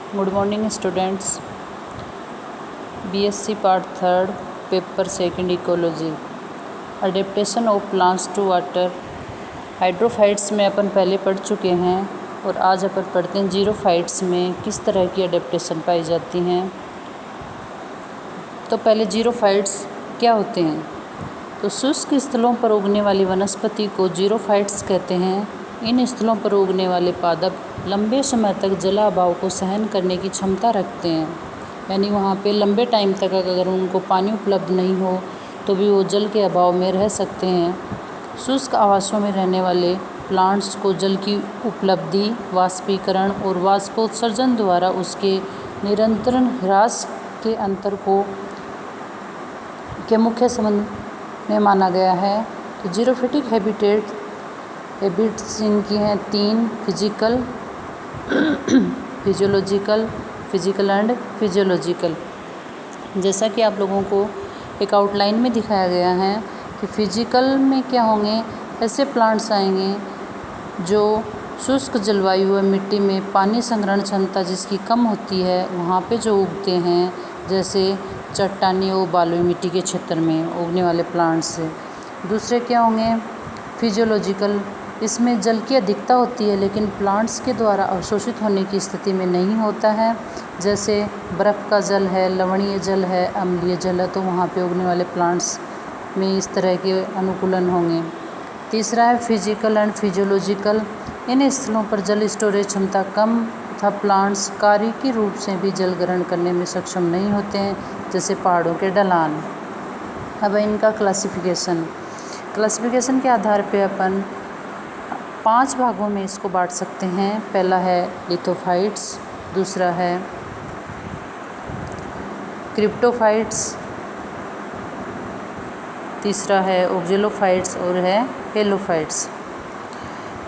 Good morning students. BSc part third paper second ecology adaptation of plants to water. Hydrophytes में अपन पहले पढ़ चुके हैं और आज अपन पढ़ते हैं जीरोफाइट्स में किस तरह की अडेप्टेशन पाई जाती हैं। तो पहले जीरोफाइट्स क्या होते हैं। तो शुष्क स्थलों पर उगने वाली वनस्पति को जीरोफाइट्स कहते हैं। इन स्थलों पर उगने वाले पादप लंबे समय तक जलाभाव को सहन करने की क्षमता रखते हैं, यानी वहाँ पे लंबे टाइम तक अगर उनको पानी उपलब्ध नहीं हो तो भी वो जल के अभाव में रह सकते हैं। शुष्क आवासों में रहने वाले प्लांट्स को जल की उपलब्धि, वाष्पीकरण और वाष्पोत्सर्जन द्वारा उसके निरंतर ह्रास के अंतर के मुख्य संबंध में माना गया है। तो जीरोफिटिक हैबिट्स इनकी हैं तीन: फिजिकल एंड फिजियोलॉजिकल। जैसा कि आप लोगों को एक आउटलाइन में दिखाया गया है कि फिजिकल में क्या होंगे, ऐसे प्लांट्स आएंगे जो शुष्क जलवायु व मिट्टी में पानी संग्रहण क्षमता जिसकी कम होती है वहाँ पे जो उगते हैं, जैसे चट्टानी और बालुई मिट्टी के क्षेत्र में उगने वाले प्लांट्स। दूसरे क्या होंगे, फिजियोलॉजिकल। इसमें जल की अधिकता होती है लेकिन प्लांट्स के द्वारा अवशोषित होने की स्थिति में नहीं होता है, जैसे बर्फ़ का जल है, लवणीय जल है, अम्लीय जल है, तो वहाँ पे उगने वाले प्लांट्स में इस तरह के अनुकूलन होंगे। तीसरा है फिजिकल एंड फिजियोलॉजिकल। इन स्थलों पर जल स्टोरेज क्षमता कम तथा प्लांट्स कार्यकी रूप से भी जल ग्रहण करने में सक्षम नहीं होते हैं, जैसे पहाड़ों के ढलान। अब इनका क्लासिफिकेशन के आधार पे अपन 5 भागों में इसको बांट सकते हैं। पहला है लिथोफाइट्स, दूसरा है क्रिप्टोफाइट्स, तीसरा है ऑक्जेलोफाइट्स और है हेलोफाइट्स।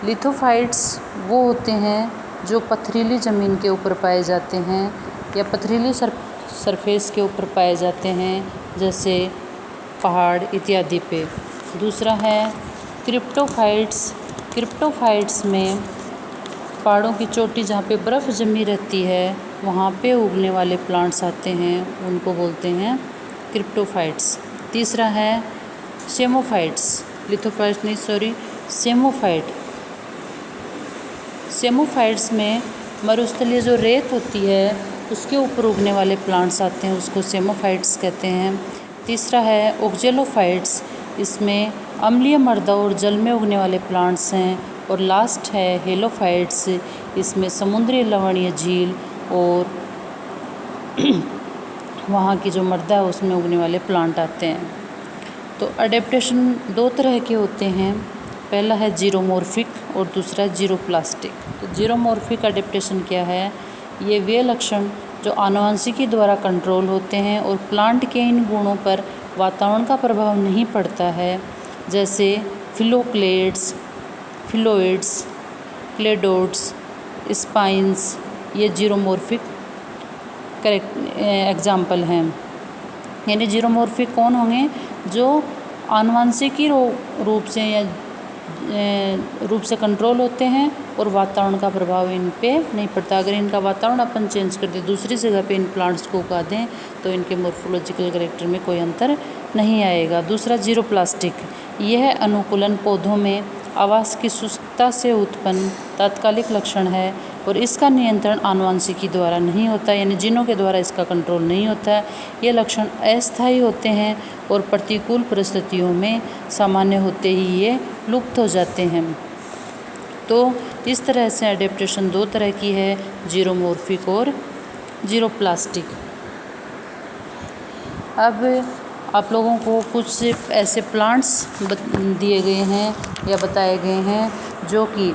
लिथोफाइट्स वो होते हैं जो पथरीली ज़मीन के ऊपर पाए जाते हैं या पथरीली सरफेस के ऊपर पाए जाते हैं, जैसे पहाड़ इत्यादि पे। दूसरा है क्रिप्टोफाइट्स में पहाड़ों की चोटी जहाँ पे बर्फ़ जमी रहती है वहाँ पे उगने वाले प्लांट्स आते हैं, उनको बोलते हैं क्रिप्टोफाइट्स। तीसरा है सेमोफाइट्स में मरुस्थलीय जो रेत होती है उसके ऊपर उगने वाले प्लांट्स आते हैं, उसको सेमोफाइट्स कहते हैं। तीसरा है ऑक्जेलोफाइट्स, इसमें अम्लीय मृदा और जल में उगने वाले प्लांट्स हैं। और लास्ट है हेलोफाइट्स, इसमें समुद्री लवणीय झील और वहाँ की जो मृदा है उसमें उगने वाले प्लांट आते हैं। तो अडेप्टेशन 2 तरह के होते हैं, पहला है जीरोमॉर्फिक और दूसरा है जीरोप्लास्टिक। तो जीरोमॉर्फिक अडेप्टेशन क्या है, ये वे लक्षण जो आनुवंशिकी द्वारा कंट्रोल होते हैं और प्लांट के इन गुणों पर वातावरण का प्रभाव नहीं पड़ता है, जैसे फिलोइड्स, क्लेडोड्स, स्पाइंस, ये जीरोमॉर्फिक एग्जाम्पल हैं। यानी जीरोमॉर्फिक कौन होंगे, जो आनुवंशिकी रूप से कंट्रोल होते हैं और वातावरण का प्रभाव इन पे नहीं पड़ता। अगर इनका वातावरण अपन चेंज कर दें, दूसरी जगह पे इन प्लांट्स को उगा दें, तो इनके मॉर्फोलॉजिकल कैरेक्टर में कोई अंतर नहीं आएगा। दूसरा जीरोप्लास्टिक, यह अनुकूलन पौधों में आवास की शुष्कता से उत्पन्न तात्कालिक लक्षण है और इसका नियंत्रण आनुवंशिकी द्वारा नहीं होता, यानी जीनों के द्वारा इसका कंट्रोल नहीं होता है। ये लक्षण अस्थायी होते हैं और प्रतिकूल परिस्थितियों में सामान्य होते ही ये लुप्त हो जाते हैं। तो इस तरह से अडेप्टेशन 2 तरह की है, जीरोमॉर्फिक और जीरोप्लास्टिक। अब आप लोगों को कुछ ऐसे प्लांट्स दिए गए हैं या बताए गए हैं जो कि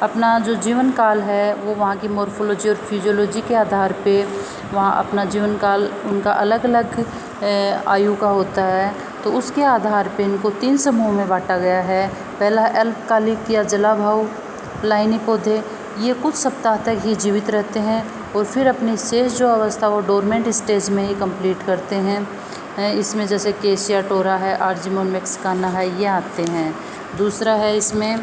अपना जो जीवन काल है वो वहाँ की मॉर्फोलॉजी और फिजियोलॉजी के आधार पे वहाँ अपना जीवन काल उनका अलग अलग आयु का होता है। तो उसके आधार पे इनको 3 समूह में बांटा गया है। पहला है अल्पकालिक या जलाभाव लाइनी पौधे, ये कुछ सप्ताह तक ही जीवित रहते हैं और फिर अपनी शेष जो अवस्था वो डोरमेंट स्टेज में ही कंप्लीट करते हैं। इसमें जैसे केशिया टोरा है, आर्जिमोन मैक्सिकाना है, ये आते हैं। दूसरा है इसमें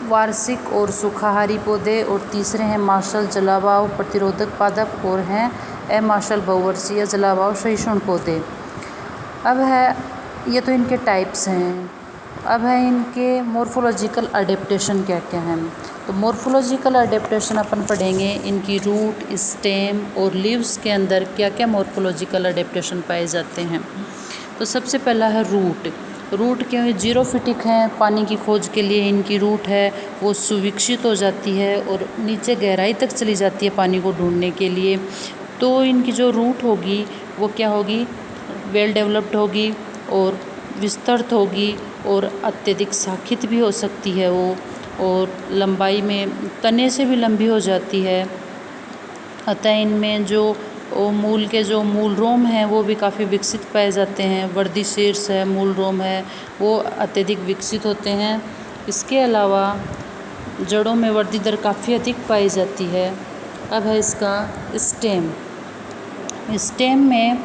वार्षिक और सूखाहारी पौधे, और तीसरे हैं मार्शल जलावाव प्रतिरोधक पादप, और हैं अमार्शल बहुवर्षीय जलावाव सहिष्णु पौधे। अब है, ये तो इनके टाइप्स हैं। अब है इनके मॉर्फोलॉजिकल अडेप्टेशन क्या क्या हैं। तो मॉर्फोलॉजिकल अडेप्टेशन अपन पढ़ेंगे, इनकी रूट, स्टेम और लीव्स के अंदर क्या क्या मॉर्फोलॉजिकल अडेप्टेशन पाए जाते हैं। तो सबसे पहला है रूट। रूट के जीरोफिटिक हैं, पानी की खोज के लिए इनकी रूट है वो सुविकसित हो जाती है और नीचे गहराई तक चली जाती है पानी को ढूंढने के लिए। तो इनकी जो रूट होगी वो क्या होगी, वेल डेवलप्ड होगी और विस्तृत होगी और अत्यधिक शाखित भी हो सकती है वो, और लंबाई में तने से भी लंबी हो जाती है। अतः इनमें जो मूल के जो मूल रोम हैं वो भी काफ़ी विकसित पाए जाते हैं। वर्दी शीर्ष है, मूल रोम है, वो अत्यधिक विकसित होते हैं। इसके अलावा जड़ों में वृद्धि दर काफ़ी अधिक पाई जाती है। अब है इसका स्टेम। स्टेम में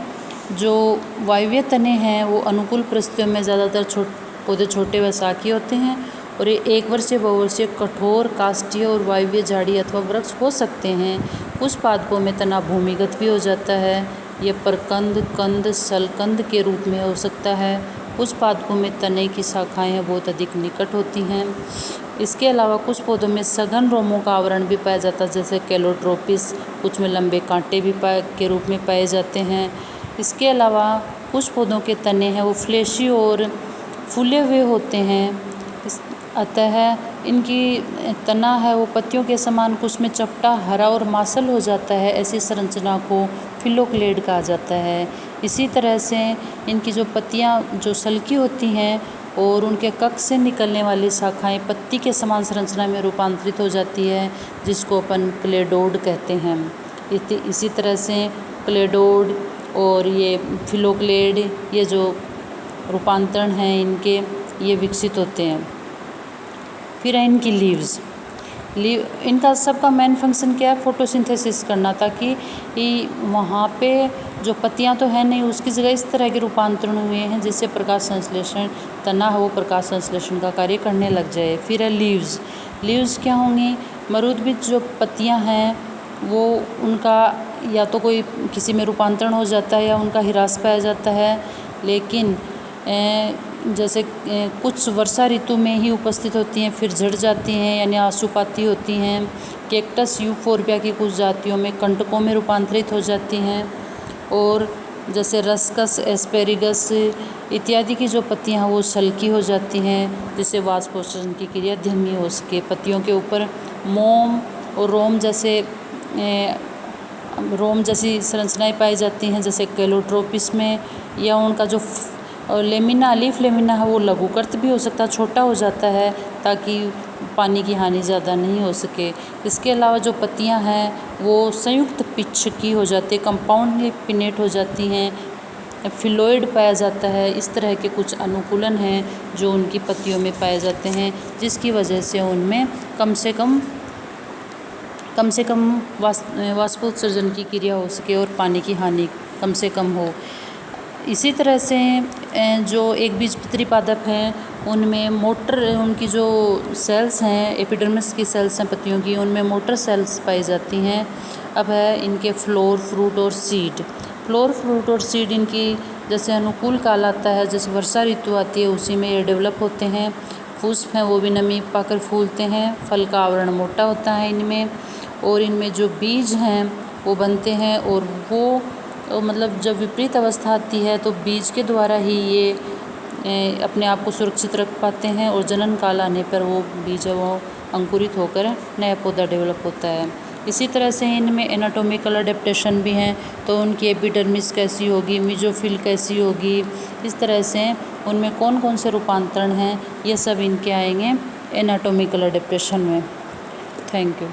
जो वायवीय तने हैं वो अनुकूल परिस्थितियों में ज़्यादातर पौधे छोटे व शाखी होते हैं, और ये एक वर्षीय, बहुवर्षीय, कठोर, काष्ठीय और वायवीय झाड़ी अथवा वृक्ष हो सकते हैं। कुछ पादपों में तना भूमिगत भी हो जाता है, ये प्रकंद, कंद, शलकंद के रूप में हो सकता है। कुछ पादपों में तने की शाखाएं बहुत अधिक निकट होती हैं। इसके अलावा कुछ पौधों में सघन रोमों का आवरण भी पाया जाता है, जैसे कैलोट्रोपिस। कुछ में लंबे कांटे भी के रूप में पाए जाते हैं। इसके अलावा कुछ पौधों के तने हैं वो फ्लेशी और फूले हुए होते हैं। अतः इनकी तना है वो पत्तियों के समान कुछ में चपटा, हरा और मांसल हो जाता है। ऐसी संरचना को फिलोक्लेड कहा जाता है। इसी तरह से इनकी जो पत्तियां जो सल्की होती हैं और उनके कक्ष से निकलने वाली शाखाएं पत्ती के समान संरचना में रूपांतरित हो जाती है, जिसको अपन क्लेडोड कहते हैं। इसी तरह से क्लेडोड और ये फिलोक्लेड, ये जो रूपांतरण हैं इनके, ये विकसित होते हैं। फिर है इनकी लीव्स। इनका सबका मेन फंक्शन क्या है, फोटोसिंथेसिस करना, ताकि वहाँ पे जो पत्तियाँ तो है नहीं उसकी जगह इस तरह के रूपांतरण हुए हैं जिससे प्रकाश संश्लेषण, तना है वो प्रकाश संश्लेषण का कार्य करने लग जाए। फिर है लीव्स। लीव्स क्या होंगी, मरुद्भिद जो पत्तियाँ हैं वो उनका या तो कोई किसी में रूपांतरण हो जाता है या उनका ह्रास पाया जाता है, लेकिन जैसे कुछ वर्षा ऋतु में ही उपस्थित होती हैं, फिर झड़ जाती हैं यानी आशुपाती होती हैं। कैक्टस यूफोर्बिया की कुछ जातियों में कंटकों में रूपांतरित हो जाती हैं, और जैसे रस्कस, एस्पेरिगस इत्यादि की जो पत्तियां हैं वो सल्की हो जाती हैं, जिससे वाष्पोषण की क्रिया धीमी हो सके। पत्तियों के ऊपर मोम और रोम जैसी संरचनाएं पाई जाती हैं, जैसे कैलोट्रोपिस में, या उनका जो लेमिना, लीफ लेमिना है वो लघुकर्त भी हो सकता है, छोटा हो जाता है ताकि पानी की हानि ज़्यादा नहीं हो सके। इसके अलावा जो पत्तियां हैं वो संयुक्त पिच्छ की हो जाती है, कंपाउंडली पिनेट हो जाती हैं, फिलोइड पाया जाता है। इस तरह के कुछ अनुकूलन हैं जो उनकी पत्तियों में पाए जाते हैं, जिसकी वजह से उनमें कम से कम वाष्पोत्सर्जन की क्रिया हो सके और पानी की हानि कम से कम हो। इसी तरह से जो एक बीजपत्री पादप हैं उनमें उनकी जो सेल्स हैं, एपिडर्मिस की सेल्स हैं पत्तियों की, उनमें मोटर सेल्स पाई जाती हैं। अब है इनके फ्लोर, फ्रूट और सीड। फ्लोर, फ्रूट और सीड इनकी जैसे अनुकूल काल आता है, जैसे वर्षा ऋतु आती है उसी में ये डेवलप होते हैं। पुष्प हैं वो भी नमी पाकर फूलते हैं। फल का आवरण मोटा होता है इनमें, और इनमें जो बीज हैं वो बनते हैं, और वो मतलब जब विपरीत अवस्था आती है तो बीज के द्वारा ही ये अपने आप को सुरक्षित रख पाते हैं, और जनन काल आने पर वो बीज वो अंकुरित होकर नया पौधा डेवलप होता है। इसी तरह से इनमें एनाटॉमिकल अडेप्टेशन भी हैं, तो उनकी एपिडर्मिस कैसी होगी, मेसोफिल कैसी होगी, इस तरह से उनमें कौन कौन से रूपांतरण हैं, ये सब इनके आएंगे एनाटॉमिकल अडेप्टेशन में। Thank you.